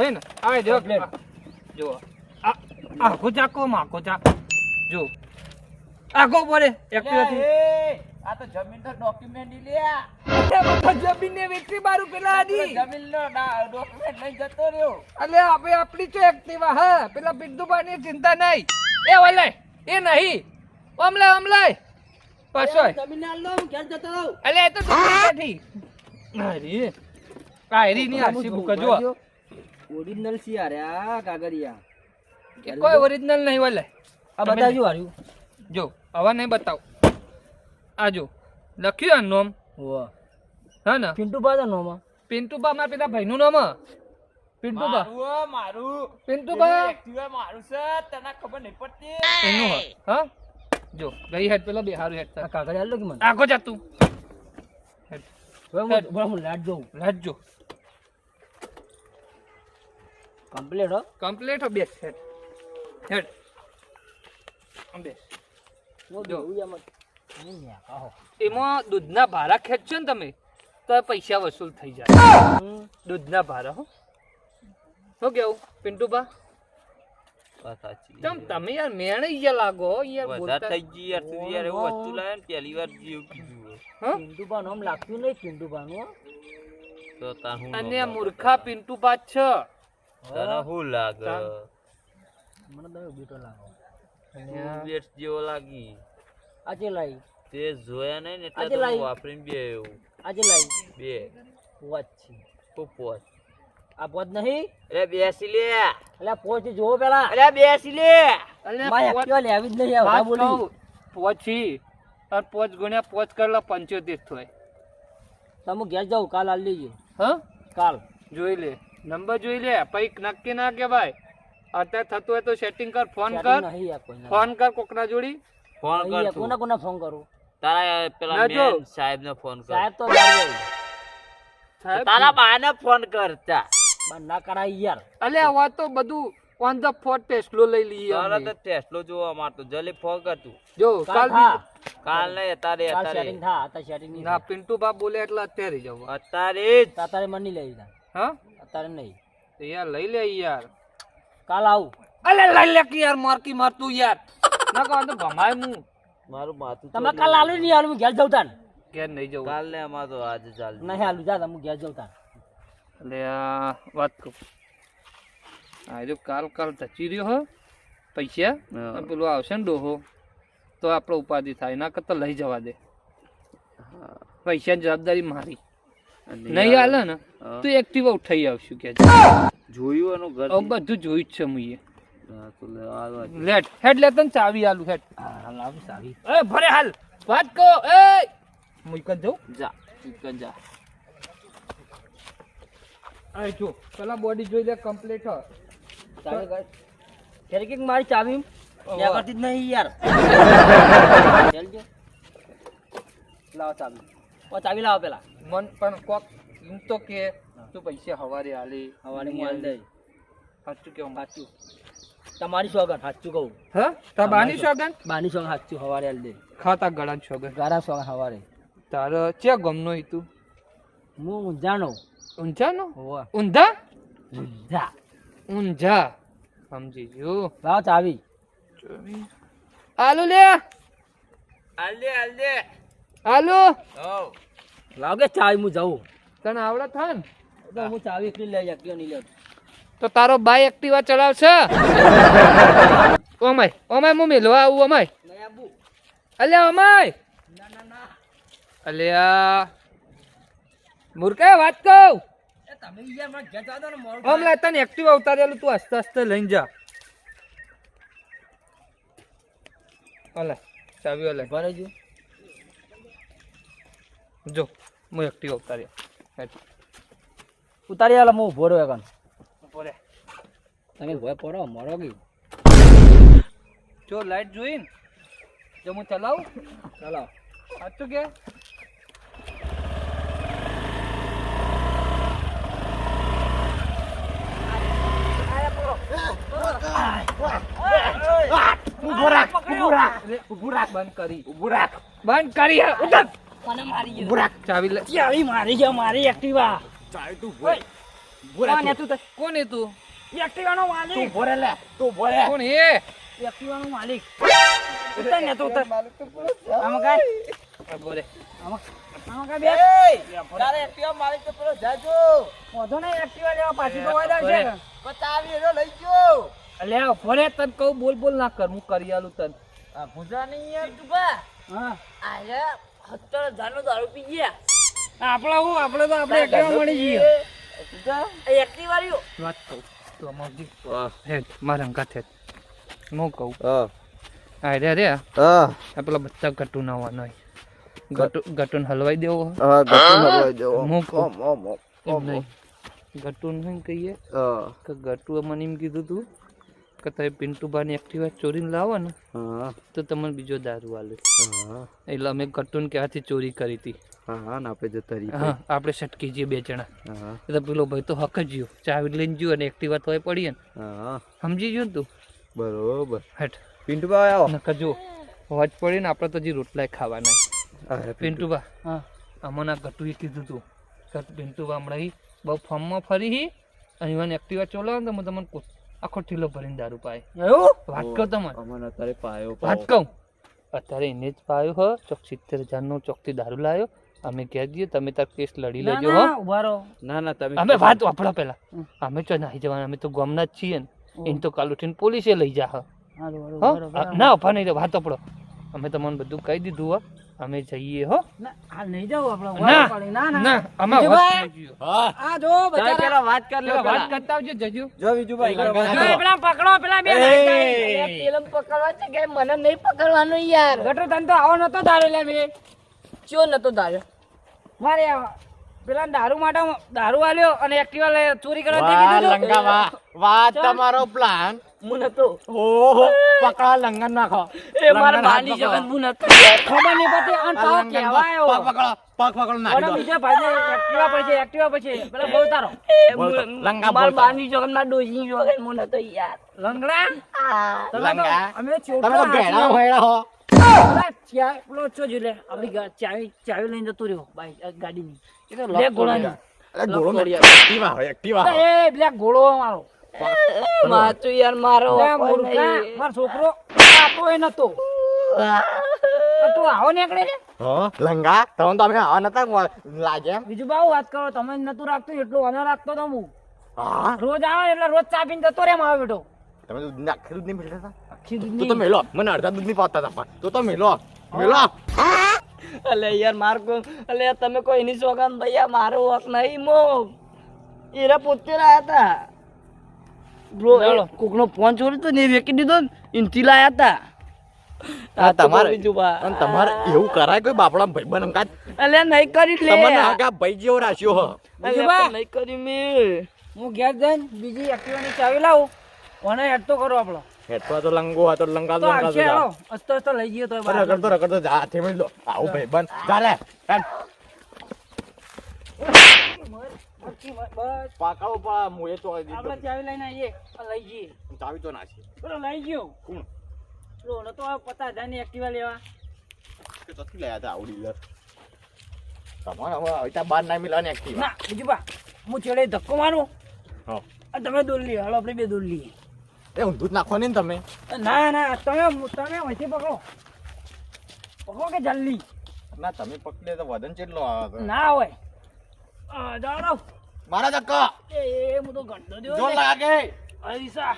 હે ને આ જો જો આખો ચાકો માખો ચા જો આખો પડે એક્ટિવા થી આ તો જમીન નો ડોક્યુમેન્ટ લ્યા જમીન ને વેચી બારું પેલા આદી જમીન નો ડોક્યુમેન્ટ લઈ જતો રહ્યો અલે આપણે આપણી તો એક્ટિવા હા પેલા બિંદુબાની ચિંતા નહીં એ ઓલે એ નહીં ઓમલે પાછો જમીન ને આલો હું ઘેર જતો રહું અલે એ તો બેઠી અરે કાયરી ની આરસી બુક જો ઓરિજિનલ સી આરે આ કાગળિયા કોઈ ઓરિજિનલ નહીં ઓલે આ બતાવજો હાર્યું જો હવે નહીં બતાવ આ જો લખ્યું આ નોમ વાહ હા ને પિન્ટુબા નો નામ પિન્ટુબા મારા પેલા ભાઈનું નામ પિન્ટુબા મારું પિન્ટુબા એક્ટિવા મારું છે તને ખબર નહીં પડતી એનું હા જો ગઈ હેડ પેલા બિહારું હેડ આ કાગળિયા આલો કે મને આગો જા તું હેડ હું લાટ જોઉં લાજ જો કમ્પ્લીટ હો કમ્પ્લીટ હો બેસ હેડ હેડ બેસ જો એમાં દૂધના ભારા ખેંચશો ને તમે તો પૈસા વસૂલ થઈ જાય દૂધના ભારા હો શું કેવું પિન્ટુબા તમ તમે યાર મેણે યાર લાગો યાર બોલતા થઈ ગઈ યાર તું યાર એવું વસ્તુ લાવે ને પહેલી વાર જીવ કીધું હા પિન્ટુબા નામ લાગતું નહીં પિન્ટુબા નું તો તાર હું અને મૂર્ખા પિન્ટુબા છે તને હું લાગે મને તો બીટો લાગો બેટ જેવો લાગી આજે લાઈ તે જોયા નહીં ને આજે એટલે લાઈ. તો વાપરીને બે એવું આજે લાઈ બે પોચ છે પોપોસ આ પોચ નહીં અરે બેસી લે એટલે પોચ જોવો પેલા અરે બેસી લે અલ્યા માય પોચ- એક્ટિવા લેવી જ નહીં આ બોલી પછી તાર 5 ગુણ્યા 5 કરલા 75 થાય તમે ઘેર જાવ કાલ આલી લેજો હા કાલ જોઈ લે નંબર જોઈ લે પછી નક્કી ના કે ભાઈ અત્યારે થતું હોય તો સેટિંગ કર ફોન કર નહીં યાર કોઈ ફોન કર કોકના જોડી ફોન કર તું કોના કોના ફોન કરું તારા પેલા ના જો. મેન સાહેબ ને ફોન કર સાહેબ તો બહાર જાય. સાહેબ તારા બાને ફોન કરતા બહાર ના કરાય યાર અલ્યા હવે તો બધું ઓન ધ ફોટ ટેસ્ટલો લઈ લઈએ તારા અમે. તો ટેસ્ટલો જોવા માંગતો જલ્દી ફોન કર તું જો કાલ કાલ થા કાલ નહીં અત્યારે કાલ અત્યારે સેટિંગ થા અત્યારે સેટિંગ નહીં ના પિન્ટુ બા બોલે એટલે અત્યારે જવું અત્યારે જ અત્યારે મને નહીં લઈ જા હા અત્યારે નહીં તો યાર લઈ લે યાર કાલ આવું અલે લઈ લે કે યાર મારકી મારતું યાર ના કહો તો ભમાય હું મારું માથું તમે કાલ આલુ નહીં આલુ ઘેર જાવ તાન ઘેર નહીં જવું કાલ ને અમાર તો આજે ચાલ નહીં આલુ જા તમે ઘેર જાવ તાન એટલે આ વાત કહું આ જો કાલ ધચી રહ્યો હો પૈસા હા. અને પેલું આવશે ને ડોહો તો આપણે ઉપાધિ થાય ના કરતા લઈ જવા દે પૈસાની જવાબદારી મારી નહીં હાલે ને હા. તો એક્ટિવા ઉઠાઈ આવશું કે જોયું એનું ઘર હવે બધું જોયું જ છે મુઈએ હા, તો લે આ લેટ હેડ લે તને ચાવી આલું હેડ હાલ આવું સારી એ ભરે હાલ વાત કહો એ મુઈકન જઉં જા તું જા આ જો પેલા બોડી જોઈ લે કમ્પ્લીટ હ ચાવી કર ફેરકી મારી ચાવી ન્યા કરતી જ નહીં યાર ચાલજો લાવો ચાવી ઓ ચાવી લાવો પેલા મન પણ કોક એમ તો કે તું પૈસા હવારે હાલી હવારે હું આલ દઈ સાચું કેવું સાચું તમારી સોગન સાચું કહું હા તા બાની સોગન બાની સોગન સાચું હવારે આલ દે ખાતા ગળા સોગન ગારા સોગન હવારે તારો ચે ગમનો ઈ તું હું જાણો ઊંઝા નો હોવા ઊંધા જા ઊંઝા સમજી જો લાવો ચાવી આલુ લે આલે આલુ ઓ લાવો કે ચાવી હું જાઉં તને આવડે થાય ને તો હું ચાવી એકલી લઈ શકીયો નહીં લેતો તો તારો બાઈ એક્ટિવા ચલાવશે ઓમાય હું મેલવા આવું ઓમાય નહીં આબુ અલ્યા ઓમાય ના ના ના અલ્યા મૂર્ખા વાત કહું એ તમે યાર મને ઘેર જાવ દો ને મોડું ઓમ લે તને એક્ટિવા ઉતારેલું તું હસતે હસતે લઈને જા ઓલે ચાવી ઓલે ભરે જો જો હું એક્ટિવા ઉતાર્યા હેઠ. ઉતારી આલો હું ઉભો રહ્યો એકન ઉભો રે. તમે ભોય પડો મરો ગઈ જો લાઈટ જોઈ ને જો હું ચલાવું ચાલો સાચું કે બંધ કરી હે. ઉઠ. મને મારી ચાવી લે ચાવી મારી છે મારી એક્ટિવા ચાલ તું ભોય કોણ હતું તે? કોણ એ તું એક્ટિવાનો માલિક. તું ભોરે લે તું ભોરે કોણ એ એક્ટિવાનો માલિક. ઉતર ને તું ઉતર. આમાં કાંઈ? આ બોલે આમાં કાંઈ બેસ. તારે એક્ટિવા માલિક તો પેલો જાજો વાંધો નહીં, એક્ટિવા લેવા પાછી તો વાયદા છે. બતાવી એનો લઈ ગયો લે ભલે તને કહું બોલ ના કર હું કરી આલું તને આ ભૂજા નહીં યાર તું બા હા. આલે 70,000 નો દારૂ પી ગયા આપણે હું આપણે તો આપણે એક્ટિવા મળી જઈએ. ભૂજા એક્ટિવા રહ્યો વાત કહું તો અમારી હેડ મારા અંગાત હેડ હું કહું આ રે આ પેલા બધા ગટુ ના હોવાના ગટુન હલવાઈ દેવો હું કહું એમ નહીં ગટુન નહીં કહીએ કે ગટુ મને એમ કીધું તું કે તમે પિન્ટુબાની એક્ટિવા ચોરીને લાવો ને તો તમને બીજો દારૂ આલે એટલે અમે ગટુન ક્યાંથી ચોરી કરી હતી હા આપણે સટકી જઈએ 2 જણા એટલે પેલો ભાઈ તો હક જ ગયો ચાવી લઈને ગયો અને એક્ટિવા તો પડી ને સમજી ગયો ને તું બરોબર હેઠ પિન્ટુબા આવો નકર જો હોજ પડી ને આપણે તો હજી રોટલા ખાવાના પિન્ટુબા હા. અમને ગટુએ કીધું તું કે પિન્ટુબા હમણાં બહુ ફોર્મમાં ફરી હી અને મને એક્ટિવા ચોલાવો ને તો હું તમને આખો ઠીલો ભરીને દારૂ પાય એવું? વાત કહું તમને અમને અત્યારે પાયો વાત કહું અત્યારે એને જ પાયો હો ચોક 70,000 નો ચોકથી દારૂ લાવ્યો અમે કહી દઈએ તમે તાર કેસ લડી ના, લેજો હો ના, ઉભા રહો. ના તમે અમે વાત વાપરો પેલા અમે તો નાહી જવાના અમે તો ગામના જ છીએ ને એને તો કાલ ઉઠીને પોલીસે લઈ જા હારું, હારું, હો ઉભા રહો. ના ઉભા નહીં વાત વાપરો અમે તમને બધું કહી દીધું હો અમે જઈએ હો ના, હાલ નહીં જાઉં આપણે. ઉભા ના, રહો પાડી. ના, ના. ના અમે વિજયભાઈ! વાત કરી આ જો બચારા. વાત કર પેલા વાત કરતા આવજો જજો જો બીજુભાઈ જો પેલા પકડો, પેલા બે પેલમ પકડવા છે કે મને નહીં પકડવાનું યાર. ગટુ તને તો આવો નતો ધાર્યો લે મે. ચો નતો દાયો મારે પેલા દારૂ માટે દારૂ આલ્યો અને એક્ટિવા લે ચોરી કરવા દે કીધું તું. વાત તમારો પ્લાન હું નતો. ઓહો પકડા લંગન નાખો એ મારા બાની જગન હું નતો. ખબર નહીં પડતી અને પાવ કહેવાયો. પગ પકડો મને બીજા ભાઈને એક્ટિવા પછી પેલા બોલ તારો. લંગા મારા બાની જગન માં ડોસી જગન હું નતો યાર. લંગડા? લંગા? અમે તમે તો છોકરા ભેડા હોયડા હો પેલો છો જો લે આપણી ચાવી લઈને જતો રહ્યો ગાડીની. લે ઘોડાની. અરે ઘોડો નથી એક્ટિવા હોય એક્ટિવા એ બ્લેક ઘોડો મારો. માચું યાર મારો મારો છોકરો આપો એ નતો. તું આવો નીકળે છે. હો લંગા તમે તો અમે આવા નતા લાગે એમ બીજું બાવું વાત કરો તમે નતું રાખતું એટલું અના રાખતો તો હું હા રોજ આવે એટલે રોજ ચા પીને જતો રે મારો બેટો. તમે તો દૂધ આખી દૂધ નહીં મેળતા હતા આખી તું દૂધની. તો મેલો મને અડધા દૂધ નહીં પાતા હતા પણ તો મેલો અલે યાર માર કો અલે તમે કોઈ એની સોગાન ભૈયા મારો હક નહીં મો એરા પોતે રહ્યા હતા બ્રો કોકનો ફોન ચોરી તો ને વેકી દીધો ને ઇનથી લાયા હતા. આ તમારે બીજું બા અને તમારે એવું કરાય કોઈ બાપડા ભાઈબંધ અંકાત અલે નહીં કરી લે તમને આગા ભાઈ જેવો રાખ્યો હો બીજું બા નહીં કરી મે હું ઘેર જઈને બીજી એક્ટિવાની ચાવી લાવું કોને હેડ તો કરો આપણો હેઠવા તો લંગો હતો લંગા તો લંગા આવશે હાલો અસ્તો લઈ ગયો તો રગડતો જા હાથે મેળ લો આવું ભાઈબંધ જા લે પાકાઓ પા મુએ તો આપણે ચાવી લઈને આવીએ લઈ જઈએ ચાવી તો નાખી પેલો લઈ ગયો કોણ પેલો નતો 50,000 ની એક્ટિવા લેવા કે તો લયા હતા આવડી લે તમારે હવે આઈતા બાર ના મિલવાની એક્ટિવા ના બીજું બા હું છેડે ધક્કો મારું હા આ તમે દોર લઈએ હાલો આપણે બે દોર લઈએ એ ઊંધું જ નાખો ને તમે ના ના તમે અહીંથી પકડો પકડો કે જલ્દી ના તમે પકડે તો વજન કેટલો આવે ના હોય જાઓ મારા ધક્કા એ હું તો ઘંટો જો લાગે અરીસા